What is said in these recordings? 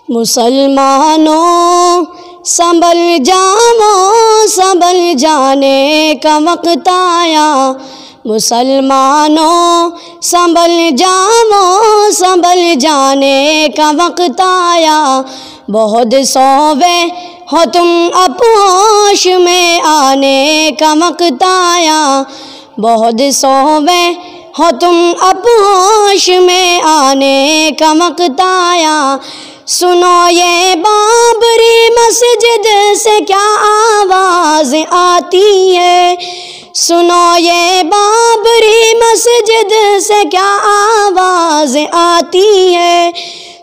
مسلمانوں سنبھل جاؤ، سنبھل جانے کا وقت آیا۔ مسلمانوں سنبھل جاؤ، سنبھل جانے کا وقت آیا۔ بہت سوے ہو تم اب ہوش میں آنے کا وقت آیا۔ بہت سوے ہو تم اب ہوش میں آنے کا وقت آیا۔ سنو یہ بابری مسجد سے کیا آواز آتی ہے، سنو یہ بابری مسجد سے کیا آواز آتی ہے،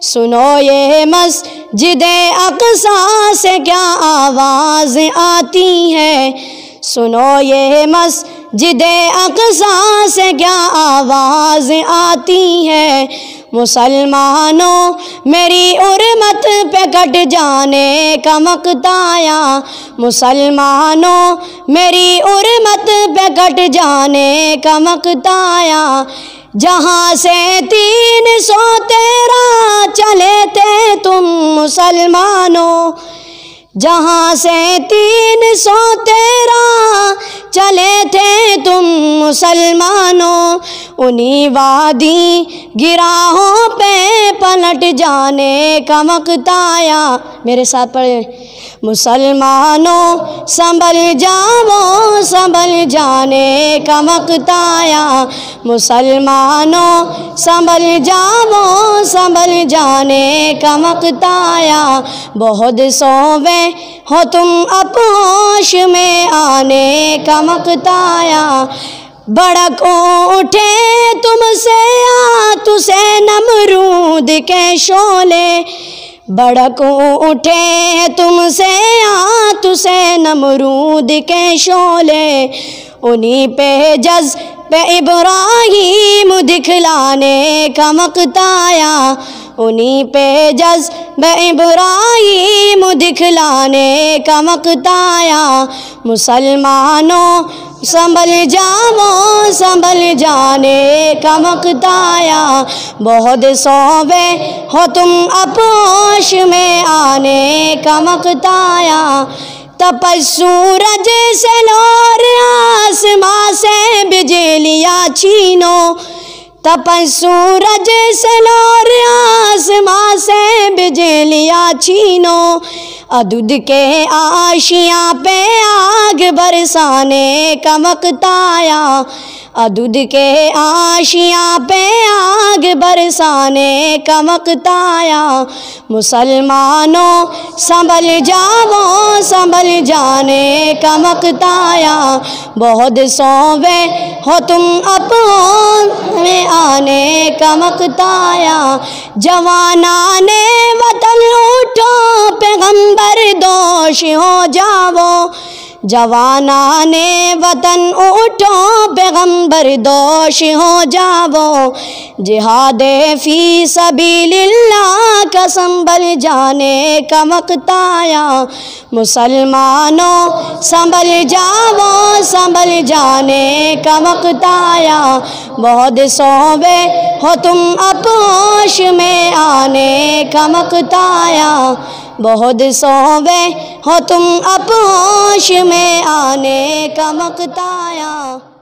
سنو یہ مسجد اقصیٰ سے کیا آواز آتی ہے، سنو یہ مسجد اقصیٰ سے کیا آواز آتی ہے۔ مسلمانوں میری ارمت پہ کٹ جانے کا وقت آیا۔ مسلمانوں میری ارمت پہ کٹ جانے کا وقت آیا۔ جہاں سے 313 چلے تھے تم مسلمانوں، جہاں سے 313 چلے تھے تم مسلمانوں، انہی وادی گراہوں پہ پلٹ جانے کا وقت آیا۔ میرے ساتھ پڑھیں۔ مسلمانوں سنبھل جاؤ، سنبھل جانے کا وقت آیا۔ مسلمانوں سنبھل جاؤ، سنبھل جانے کا وقت آیا۔ بہت سوے ہو تم اب ہوش میں آنے کا وقت آیا۔ بھڑک اٹھے تم سے آتشِ نمرود کے شعلے، بھڑک اٹھے تم سے آتشِ نمرود کے شعلے، انہی پہ جذبِ ابراہیم دکھلانے کا وقت آیا۔ انہی پہ جذبِ ابراہیم دکھلانے کا وقت آیا۔ مسلمانوں سنبھل جاؤ، سنبھل جانے کا وقت آیا۔ بہت سوے ہو تم اب ہوش میں آنے کا وقت آیا۔ تپش سورج سے لو آسماں سے بجلیاں چھینو، تپش سورج سے لو آسماں سے بجلیاں چھینو، عدد کے آشیاں پہ آگ برسانے کا وقت آیا۔ عدد کے آشیاں پہ آگ برسانے کا وقت آیا۔ مسلمانوں سنبھل جاؤ، سنبھل جانے کا وقت آیا۔ بہت سوے ہو تم اب ہوش میں آنے کا وقت آیا۔ جوانان وطن اٹھو، پیغمبر دوش ہو جاؤ، جوانان وطن اٹھو، پیغمبر دوش ہو جاؤ۔ جہاد فی سبیل اللہ کا سنبھل جانے کا وقت آیا۔ مسلمانوں سنبھل جاؤ، سنبھل جانے کا وقت آیا۔ بہت سوے ہو تم اب ہوش میں آنے کا وقت آیا۔ بہت سوے ہو تم اب ہوش میں آنے کا وقت آیا۔